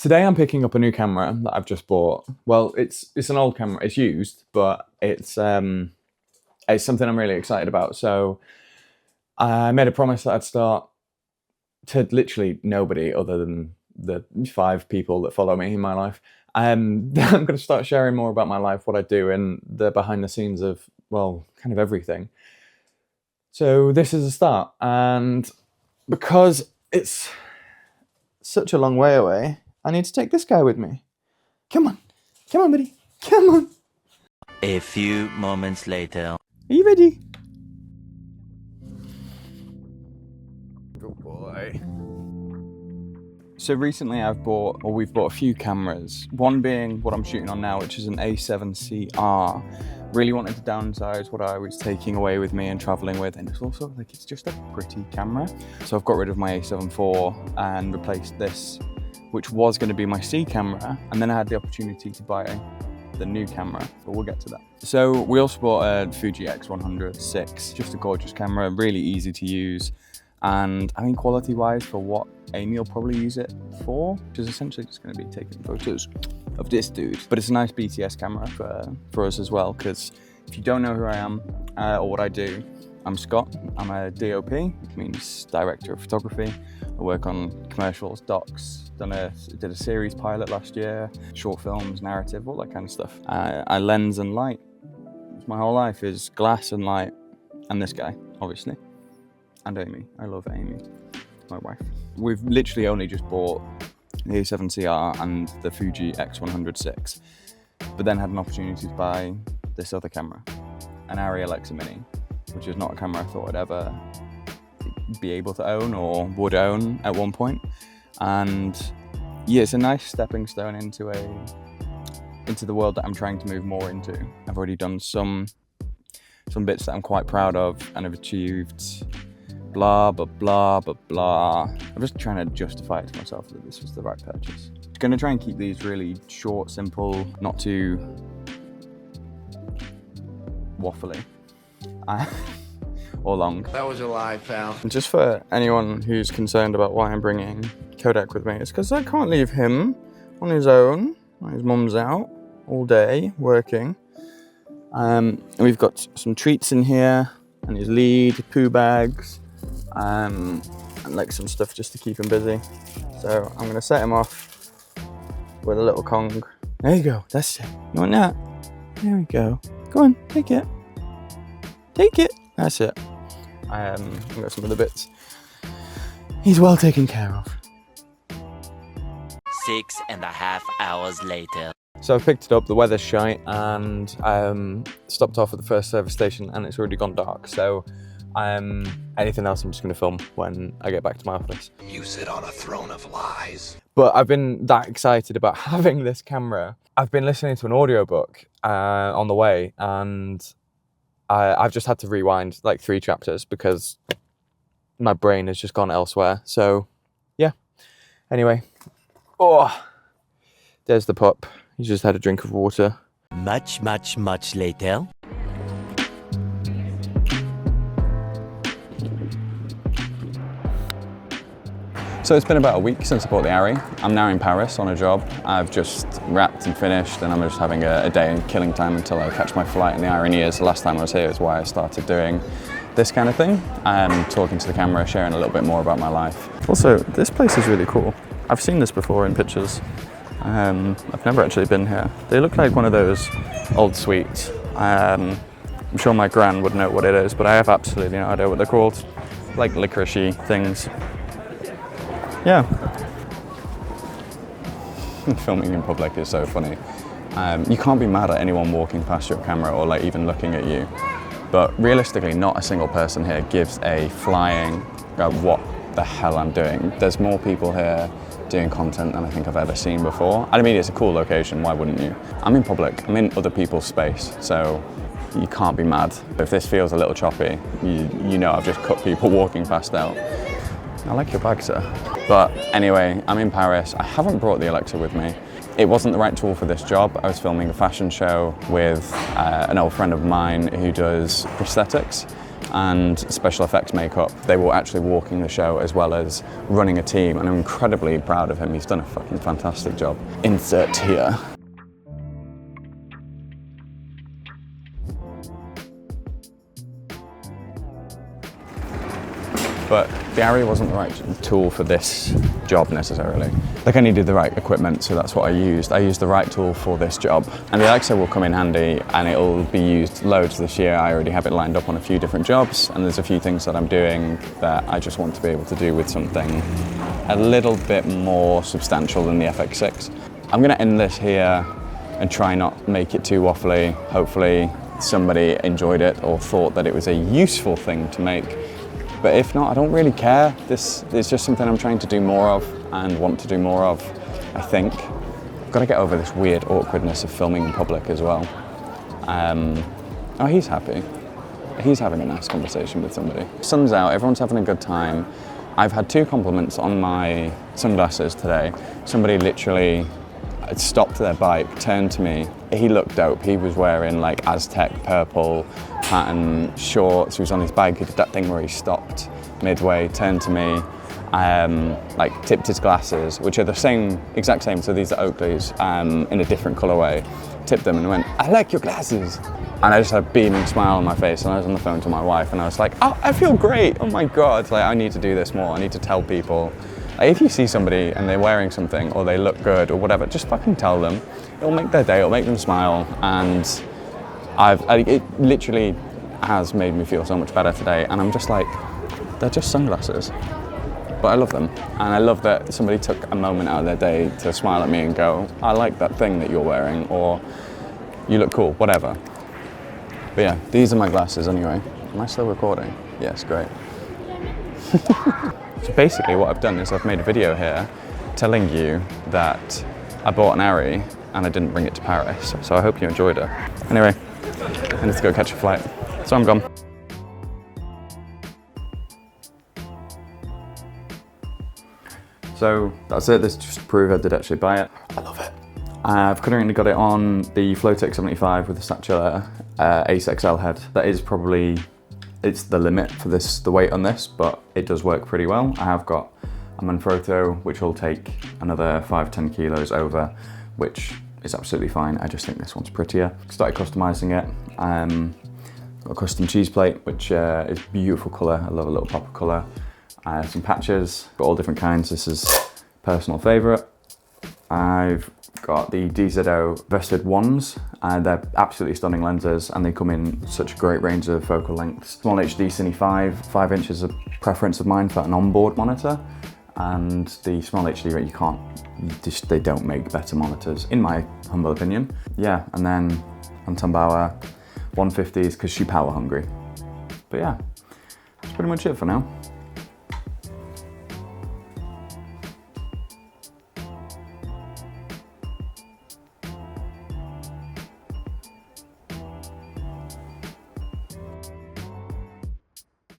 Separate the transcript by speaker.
Speaker 1: Today I'm picking up a new camera that I've just bought. Well, it's an old camera. It's used, but it's something I'm really excited about. So I made a promise that I'd start to literally nobody other than the 5 people that follow me in my life. I'm going to start sharing more about my life, what I do, and the behind the scenes of, well, kind of everything. So this is a start, and because it's such a long way away, I need to take this guy with me. Come on, buddy, come on.
Speaker 2: A few moments later.
Speaker 1: Are you ready? Good boy. So recently we've bought a few cameras. One being what I'm shooting on now, which is an A7CR. Really wanted to downsize what I was taking away with me and traveling with, and it's also like, it's just a pretty camera. So I've got rid of my A7 IV and replaced this, which was going to be my C camera, and then I had the opportunity to buy the new camera, but we'll get to that. So we also bought a Fuji X100 VI, just a gorgeous camera, really easy to use. And I mean, quality wise, for what Amy will probably use it for, which is essentially just going to be taking photos of this dude. But it's a nice BTS camera for us as well, because if you don't know who I am or what I do, I'm Scott. I'm a DOP, which means director of photography. I work on commercials, docs, did a series pilot last year, short films, narrative, all that kind of stuff. I lens and light. My whole life is glass and light, and this guy, obviously. And Amy. I love Amy, my wife. We've literally only just bought the A7CR and the Fuji X100 VI, but then had an opportunity to buy this other camera, an Arri Alexa Mini, which is not a camera I thought I'd ever be able to own or would own at one point. And yeah, it's a nice stepping stone into the world that I'm trying to move more into. I've already done some bits that I'm quite proud of and have achieved. Blah, blah, blah, blah, blah. I'm just trying to justify it to myself that this was the right purchase. I'm going to try and keep these really short, simple, not too waffly or long.
Speaker 3: That was a lie, pal.
Speaker 1: And just for anyone who's concerned about why I'm bringing Kodak with me, it's because I can't leave him on his own when his mum's out all day working. And we've got some treats in here and his lead, poo bags. And like some stuff just to keep him busy. So I'm gonna set him off with a little Kong. There you go, that's it. You want that? There we go. Go on, take it. Take it. That's it. I've got some other bits. He's well taken care of.
Speaker 2: 6.5 hours later.
Speaker 1: So I picked it up, the weather's shite, and stopped off at the first service station, and it's already gone dark. So anything else I'm just going to film when I get back to my office.
Speaker 3: You sit on a throne of lies.
Speaker 1: But I've been that excited about having this camera. I've been listening to an audiobook on the way, and I've just had to rewind like 3 chapters because my brain has just gone elsewhere. So yeah, anyway. Oh, there's the pup. He's just had a drink of water.
Speaker 2: Much later.
Speaker 1: So it's been about a week since I bought the Arri. I'm now in Paris on a job. I've just wrapped and finished, and I'm just having a day killing time until I catch my flight. And the irony is, the last time I was here is why I started doing this kind of thing. Talking to the camera, sharing a little bit more about my life. Also, this place is really cool. I've seen this before in pictures. I've never actually been here. They look like one of those old suites. I'm sure my gran would know what it is, but I have absolutely no idea what they're called. Like licorice-y things. Yeah. Filming in public is so funny. You can't be mad at anyone walking past your camera or like even looking at you. But realistically, not a single person here gives a flying what the hell I'm doing. There's more people here doing content than I think I've ever seen before. I mean, it's a cool location, why wouldn't you? I'm in public, I'm in other people's space, so you can't be mad. If this feels a little choppy, you know I've just cut people walking past out. I like your bag, sir. But anyway, I'm in Paris. I haven't brought the Alexa with me. It wasn't the right tool for this job. I was filming a fashion show with an old friend of mine who does prosthetics. and special effects makeup. They were actually walking the show as well as running a team, and I'm incredibly proud of him. He's done a fucking fantastic job. Insert here. But the Arri wasn't the right tool for this job necessarily. Like, I needed the right equipment, so that's what I used. I used the right tool for this job. And the Alexa will come in handy, and it'll be used loads this year. I already have it lined up on a few different jobs, and there's a few things that I'm doing that I just want to be able to do with something a little bit more substantial than the FX6. I'm gonna end this here and try not make it too waffly. Hopefully somebody enjoyed it or thought that it was a useful thing to make. But if not, I don't really care. This is just something I'm trying to do more of and want to do more of, I think. I've got to get over this weird awkwardness of filming in public as well. Oh, he's happy. He's having a nice conversation with somebody. Sun's out, everyone's having a good time. I've had 2 compliments on my sunglasses today. Somebody literally stopped their bike, turned to me. He looked dope. He was wearing like Aztec purple pattern shorts. He was on his bike. He did that thing where he stopped midway, turned to me, like tipped his glasses, which are the same, exact same. So these are Oakley's in a different colorway. Tipped them and went, "I like your glasses." And I just had a beaming smile on my face, and I was on the phone to my wife, and I was like, "Oh, I feel great. Oh my God, like I need to do this more. I need to tell people." Like, if you see somebody and they're wearing something or they look good or whatever, just fucking tell them. It'll make their day, it'll make them smile, and it literally has made me feel so much better today, and I'm just like, they're just sunglasses. But I love them, and I love that somebody took a moment out of their day to smile at me and go, "I like that thing that you're wearing," or "You look cool," whatever. But yeah, these are my glasses anyway. Am I still recording? Yes, great. So basically what I've done is I've made a video here telling you that I bought an Arri and I didn't bring it to Paris. So I hope you enjoyed it. Anyway, I need to go catch a flight. So I'm gone. So that's it. This is just to prove I did actually buy it. I love it. I've currently got it on the Flowtech 75 with the Satchel Ace XL head. That is probably, it's the limit for this, the weight on this, but it does work pretty well. I have got a Manfrotto, which will take another 5-10 kilos over, which is absolutely fine. I just think this one's prettier. Started customizing it. Got a custom cheese plate, which is beautiful color. I love a little pop of color. Some patches, got all different kinds. This is personal favorite. I've got the DZO Vested ones, and they're absolutely stunning lenses, and they come in such a great range of focal lengths. Small HD Cine 5 inches of preference of mine for an onboard monitor, and the Small HD, they don't make better monitors, in my humble opinion. Yeah, and then Anton Bauer 150s, because she's power hungry. But yeah, that's pretty much it for now.